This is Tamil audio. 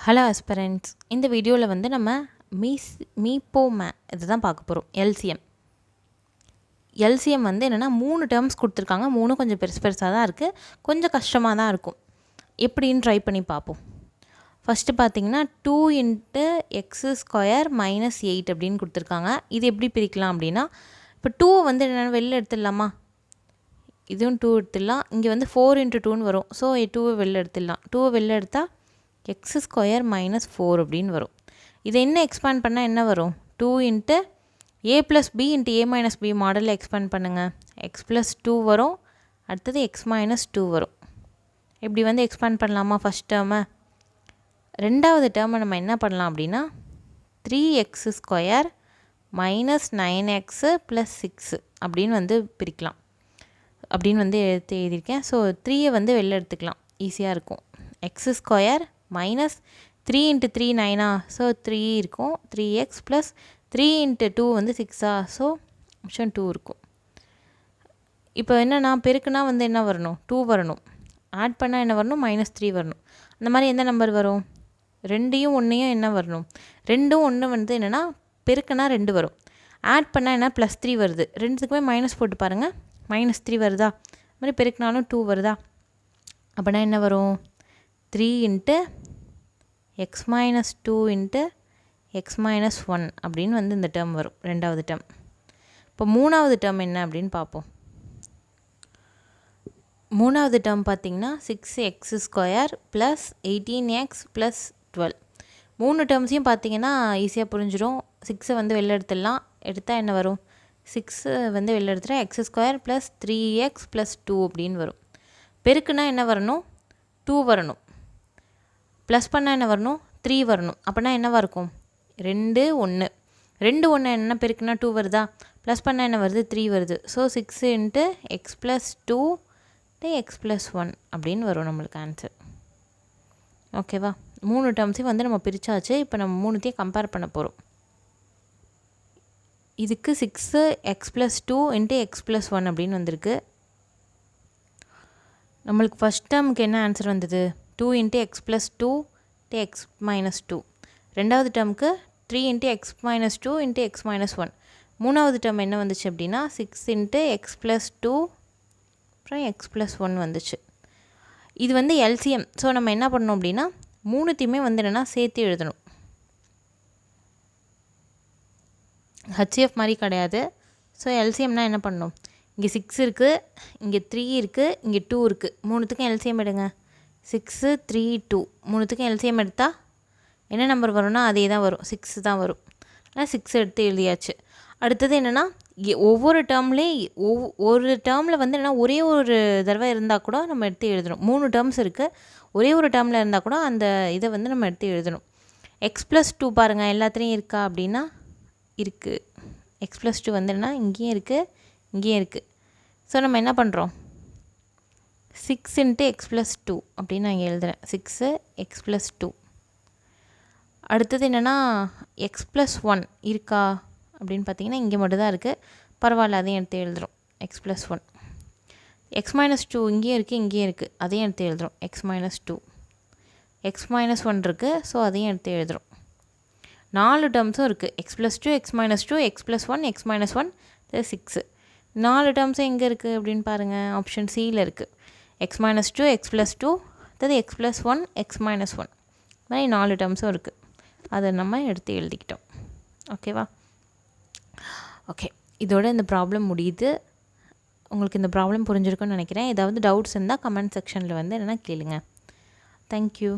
ஹலோ ஆஸ்பிரண்ட்ஸ், இந்த வீடியோவில் வந்து நம்ம மீப்போமே இதுதான் பார்க்க போகிறோம். எல்சிஎம் வந்து என்னென்னா 3 டேர்ம்ஸ் கொடுத்துருக்காங்க. 3 கொஞ்சம் பெருசாக தான் இருக்குது, கொஞ்சம் கஷ்டமாக தான் இருக்கும். எப்படின்னு ட்ரை பண்ணி பார்ப்போம். ஃபஸ்ட்டு பார்த்தீங்கன்னா 2 × x² - 8 அப்படின்னு கொடுத்துருக்காங்க. இது எப்படி பிரிக்கலாம் அப்படின்னா, இப்போ 2 வந்து என்னென்னா வெளில எடுத்துடலாமா, இதுவும் 2 எடுத்துடலாம். இங்கே வந்து 4 × 2ன்னு வரும். ஸோ 2 வெளில எடுத்துடலாம். 2 வெளில எடுத்தால் x² - 4 அப்படின்னு வரும். இதை என்ன எக்ஸ்பேண்ட் பண்ணால் என்ன வரும்? 2 × a + b × a - b மாடலில் எக்ஸ்பேண்ட் பண்ணுங்கள். x + 2 வரும், அடுத்தது x - 2 வரும். இப்படி வந்து எக்ஸ்பேண்ட் பண்ணலாமா ஃபஸ்ட் டேர்மை? ரெண்டாவது டேர்மை நம்ம என்ன பண்ணலாம் அப்படின்னா 3x² - 9x + 6 அப்படின்னு வந்து பிரிக்கலாம். அப்படின்னு வந்து எழுதியிருக்கேன். ஸோ 3யை வந்து வெளில எடுத்துக்கலாம், ஈஸியாக இருக்கும். x² - 3 × 3 9, ஸோ 3 இருக்கும். 3x + 3 × 2 வந்து 6, ஸோ ஆப்ஷன் 2 இருக்கும். இப்போ என்னென்னா பெருக்குனா வந்து என்ன வரணும்? 2 வரணும். ஆட் பண்ணால் என்ன வரணும்? -3 வரணும். அந்த மாதிரி எந்த நம்பர் வரும்? 2யும் 1யும் என்ன வரணும்? 2ம் 1 வந்து என்னென்னா பெருக்குனா 2 வரும். ஆட் பண்ணால் என்ன? +3 வருது. ரெண்டுத்துக்குமே மைனஸ் போட்டு பாருங்கள், -3 வருதா? அது மாதிரி பெருக்குனாலும் 2 வருதா? அப்படின்னா என்ன வரும்? 3 × x - 2 × x - 1 அப்படின்னு வந்து இந்த டேர்ம் வரும், ரெண்டாவது டேர்ம். இப்போ மூணாவது டேர்ம் என்ன அப்படின்னு பார்ப்போம். மூணாவது டேர்ம் பார்த்திங்கன்னா 6x² + 18x + 12. 3 டேர்ம்ஸையும் பார்த்திங்கன்னா ஈஸியாக புரிஞ்சிடும். 6 வந்து வெளில எடுத்துடலாம். எடுத்தால் என்ன வரும்? 6 வந்து வெளில எடுத்துகிட்டா x² + 3x + 2 அப்படின்னு வரும். பெருக்குனா என்ன வரணும்? 2 வரணும். ப்ளஸ் பண்ணால் என்ன வரணும்? 3 வரணும். அப்படின்னா என்னவாக இருக்கும்? 2 1 2 1 என்ன பெருக்குனா 2 வருதா? ப்ளஸ் பண்ணால் என்ன வருது? 3 வருது. ஸோ 6 × x + 2 × x + 1 அப்படின்னு வரும் நம்மளுக்கு ஆன்சர். ஓகேவா? 3 டேர்ம்ஸையும் வந்து நம்ம பிரித்தாச்சு. இப்போ நம்ம 3த்தையும் கம்பேர் பண்ண போகிறோம். இதுக்கு 6x + 2 × x + 1 அப்படின்னு வந்திருக்கு. நம்மளுக்கு ஃபஸ்ட் டேர்முக்கு என்ன ஆன்சர் வந்தது? 2 × x + 2 × x - 2. ரெண்டாவது டேர்முக்கு 3 × x - 2 × x - 1. மூணாவது டேர்ம் என்ன வந்துச்சு அப்படின்னா 6 × x + 2 அப்புறம் x + 1 வந்துச்சு. இது வந்து எல்சிஎம். ஸோ நம்ம என்ன பண்ணணும் அப்படின்னா 3த்தையுமே வந்து என்னென்னா சேர்த்து எழுதணும். ஹச்சிஎஃப் மாதிரி கிடையாது. ஸோ எல்சிஎம்னால் என்ன பண்ணணும்? இங்கே 6 இருக்குது, இங்கே 3 இருக்குது, இங்கே 2 இருக்குது. 3த்துக்கும் எல்சிஎம் எடுங்க. 6 3 2 3த்துக்கும் எல்சிஎம் எடுத்தால் என்ன நம்பர் வரும்னா அதே தான் வரும், 6 தான் வரும். ஆனால் 6 எடுத்து எழுதியாச்சு. அடுத்தது என்னென்னா ஒவ்வொரு டேர்ம்லேயும் ஒரு டேர்மில் வந்து என்னென்னா ஒரே ஒரு தடவை இருந்தால் கூட நம்ம எடுத்து எழுதணும். 3 டேர்ம்ஸ் இருக்குது, ஒரே ஒரு டேர்மில் இருந்தால் கூட அந்த இதை வந்து நம்ம எடுத்து எழுதணும். x + 2 பாருங்கள் எல்லாத்துலேயும் இருக்கா அப்படின்னா இருக்குது. x + 2 வந்து என்னென்னா இங்கேயும் இருக்குது, இங்கேயும் இருக்குது. ஸோ நம்ம என்ன பண்ணுறோம்? 6 × x + 2 அப்படின்னு நான் இங்கே எழுதுகிறேன். 6 x + 2. அடுத்தது என்னென்னா x + 1 இருக்கா அப்படின்னு பார்த்தீங்கன்னா இங்கே மட்டும்தான் இருக்குது. பரவாயில்ல, அதையும் எடுத்து எழுதுகிறோம். x + 1. x - 2 இங்கேயும் இருக்குது, இங்கேயும் இருக்குது, அதையும் எடுத்து எழுதுகிறோம். x - 2. x - 1 இருக்குது, ஸோ அதையும் எடுத்து எழுதுகிறோம். 4 டேர்ம்ஸும் இருக்குது. x + 2 x - 2 x + 1 x - 1 6. 4 டேர்ம்ஸும் எங்கே இருக்குது அப்படின்னு பாருங்கள், ஆப்ஷன் சியில் இருக்குது. x - 2 x + 2 அதாவது x + 1 x - 1 மாதிரி 4 டேர்ம்ஸும் இருக்குது. அதை நம்ம எடுத்து எழுதிக்கிட்டோம். ஓகேவா? ஓகே, இதோட இந்த ப்ராப்ளம் முடியுது. உங்களுக்கு இந்த ப்ராப்ளம் புரிஞ்சிருக்குன்னு நினைக்கிறேன். ஏதாவது டவுட்ஸ் இருந்தால் கமெண்ட் செக்ஷனில் வந்து என்னென்னா கேளுங்க. தேங்க்யூ.